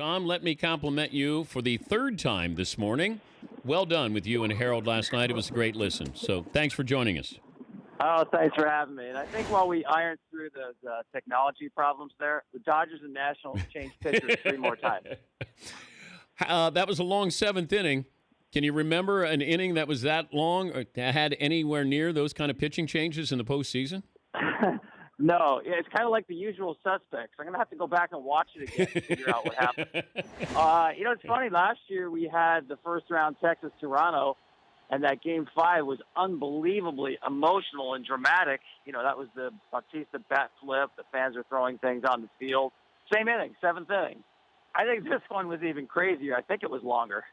Tom, let me compliment you for the third time this morning. Well done with you and Harold last night. It was a great listen. So thanks for joining us. Oh, thanks for having me. And I think while we ironed through the technology problems there, the Dodgers and Nationals changed pitchers 3 more times. That was a long 7th inning. Can you remember an inning that was that long or had anywhere near those kind of pitching changes in the postseason? No, it's kind of like The Usual Suspects. I'm going to have to go back and watch it again to figure out what happened. It's funny. Last year we had the first-round Texas-Toronto, and that Game 5 was unbelievably emotional and dramatic. That was the Bautista bat flip. The fans were throwing things on the field. Same inning, 7th inning. I think this one was even crazier. I think it was longer.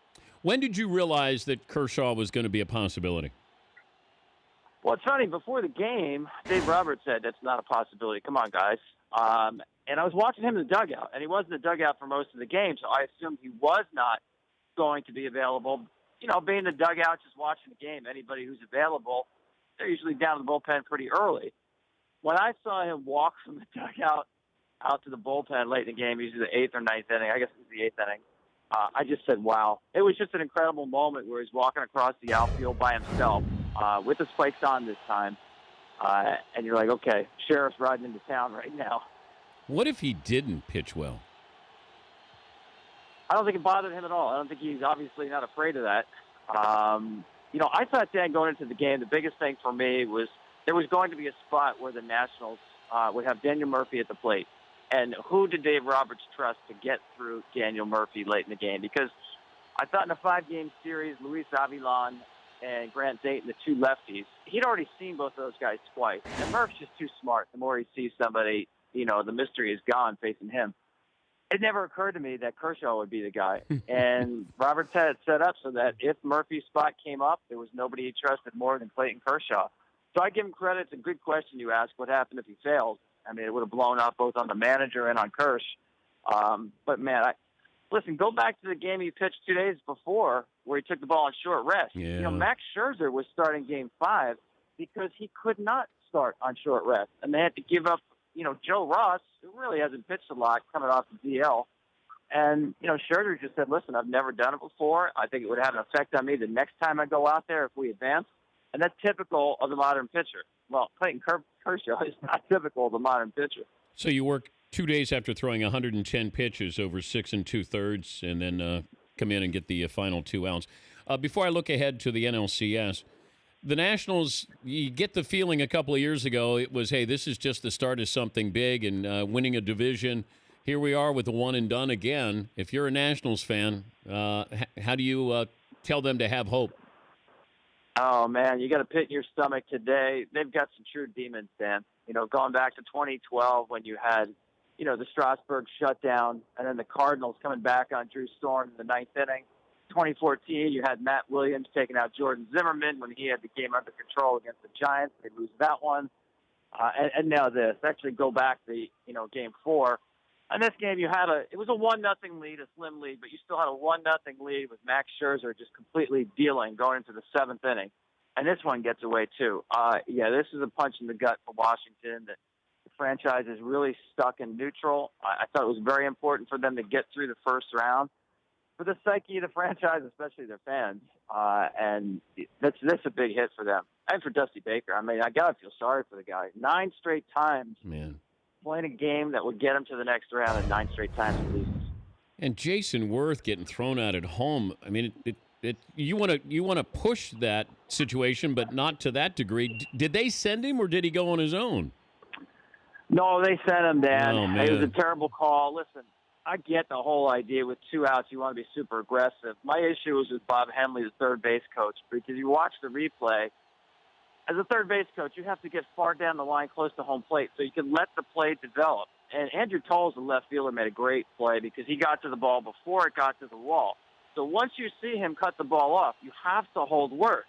When did you realize that Kershaw was going to be a possibility? Well, it's funny. Before the game, Dave Roberts said that's not a possibility. Come on, guys. And I was watching him in the dugout, and he was in the dugout for most of the game, so I assumed he was not going to be available. Being in the dugout, just watching the game, anybody who's available, they're usually down in the bullpen pretty early. When I saw him walk from the dugout out to the bullpen late in the game, usually the 8th or 9th inning, I guess it was the 8th inning, I just said, wow. It was just an incredible moment where he's walking across the outfield by himself with the spikes on this time. And you're like, okay, Sheriff's riding into town right now. What if he didn't pitch well? I don't think it bothered him at all. I don't think he's obviously not afraid of that. I thought Dan going into the game, the biggest thing for me was there was going to be a spot where the Nationals would have Daniel Murphy at the plate. And who did Dave Roberts trust to get through Daniel Murphy late in the game? Because I thought in a 5-game series, Luis Avilan and Grant Dayton, the 2 lefties, he'd already seen both of those guys twice. And Murph's just too smart. The more he sees somebody, the mystery is gone facing him. It never occurred to me that Kershaw would be the guy. And Roberts had it set up so that if Murphy's spot came up, there was nobody he trusted more than Clayton Kershaw. So I give him credit. It's a good question you ask. What happened if he failed? I mean, it would have blown up both on the manager and on Kersh. But, man, listen, go back to the game he pitched 2 days before where he took the ball on short rest. Yeah. Max Scherzer was starting Game 5 because he could not start on short rest. And they had to give up, Joe Ross, who really hasn't pitched a lot coming off the DL. And, Scherzer just said, listen, I've never done it before. I think it would have an effect on me the next time I go out there if we advance. And that's typical of the modern pitcher. Well, Clayton Kershaw is not typical of the modern pitcher. So you work 2 days after throwing 110 pitches over 6 2/3 and then come in and get the final 2 outs. Before I look ahead to the NLCS, the Nationals, you get the feeling a couple of years ago it was, hey, this is just the start of something big and winning a division. Here we are with a one and done again. If you're a Nationals fan, how do you tell them to have hope? Oh, man, you got a pit in your stomach today. They've got some true demons, Dan. Going back to 2012 when you had, the Strasburg shutdown and then the Cardinals coming back on Drew Storm in the 9th inning. 2014, you had Matt Williams taking out Jordan Zimmerman when he had the game under control against the Giants. They lose that one. And now this. Actually go back to, Game 4. In this game, it was a 1-0 lead, a slim lead, but you still had a 1-0 lead with Max Scherzer just completely dealing going into the 7th inning. And this one gets away, too. This is a punch in the gut for Washington. The franchise is really stuck in neutral. I thought it was very important for them to get through the first round for the psyche of the franchise, especially their fans. And that's a big hit for them. And for Dusty Baker. I mean, I got to feel sorry for the guy. 9 straight times. Man. Playing a game that would get him to the next round and 9 straight times he loses. And Jason Worth getting thrown out at home. I mean, you want to push that situation, but not to that degree. Did they send him, or did he go on his own? No, they sent him, Dan. Oh, man. It was a terrible call. Listen, I get the whole idea with 2 outs, you want to be super aggressive. My issue was with Bob Henley, the third base coach, because you watch the replay. As a third base coach, you have to get far down the line close to home plate so you can let the play develop. And Andrew Tolles, the left fielder, made a great play because he got to the ball before it got to the wall. So once you see him cut the ball off, you have to hold Worth.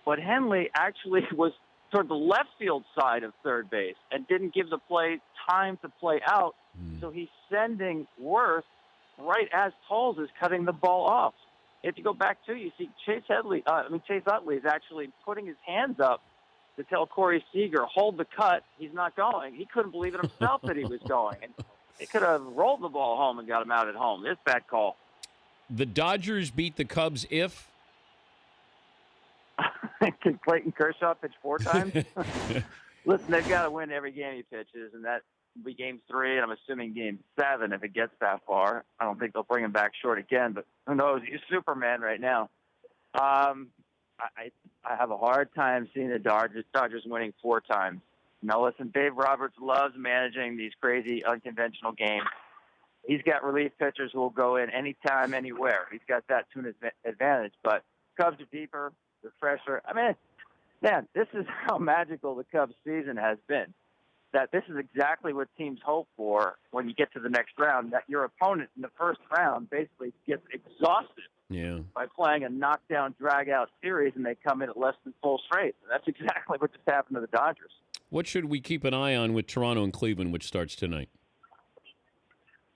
But Henley actually was toward the left field side of third base and didn't give the play time to play out. So he's sending Worth right as Tolles is cutting the ball off. If you go back to, you see Chase Utley is actually putting his hands up to tell Corey Seager, hold the cut. He's not going. He couldn't believe it himself that he was going. And They could have rolled the ball home and got him out at home. This bad call. The Dodgers beat the Cubs if? Can Clayton Kershaw pitch 4 times? Listen, they've got to win every game he pitches, and that will be game 3, and I'm assuming game 7 if it gets that far. I don't think they'll bring him back short again, but who knows? He's Superman right now. I have a hard time seeing the Dodgers winning 4 times. Now, listen, Dave Roberts loves managing these crazy, unconventional games. He's got relief pitchers who will go in anytime, anywhere. He's got that to his advantage, but Cubs are deeper. They're fresher. I mean, man, this is how magical the Cubs season has been. That this is exactly what teams hope for when you get to the next round, that your opponent in the first round basically gets exhausted by playing a knockdown, drag-out series, and they come in at less than full strength. That's exactly what just happened to the Dodgers. What should we keep an eye on with Toronto and Cleveland, which starts tonight?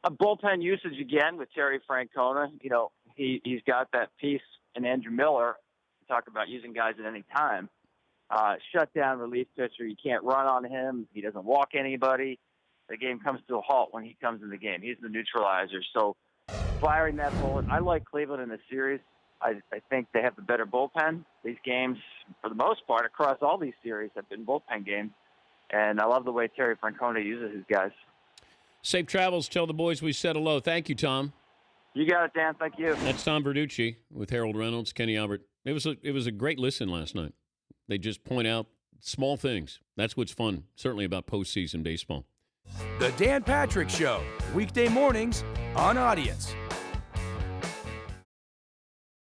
A bullpen usage again with Terry Francona. You know, he's got that piece in Andrew Miller. Talk about using guys at any time. Shutdown relief pitcher. You can't run on him. He doesn't walk anybody. The game comes to a halt when he comes in the game. He's the neutralizer. So firing that bullet. I like Cleveland in the series. I think they have the better bullpen. These games, for the most part, across all these series have been bullpen games. And I love the way Terry Francona uses his guys. Safe travels. Tell the boys we said hello. Thank you, Tom. You got it, Dan. Thank you. That's Tom Verducci with Harold Reynolds, Kenny Albert. It was a great listen last night. They just point out small things. That's what's fun, certainly about postseason baseball. The Dan Patrick Show, weekday mornings on Audience.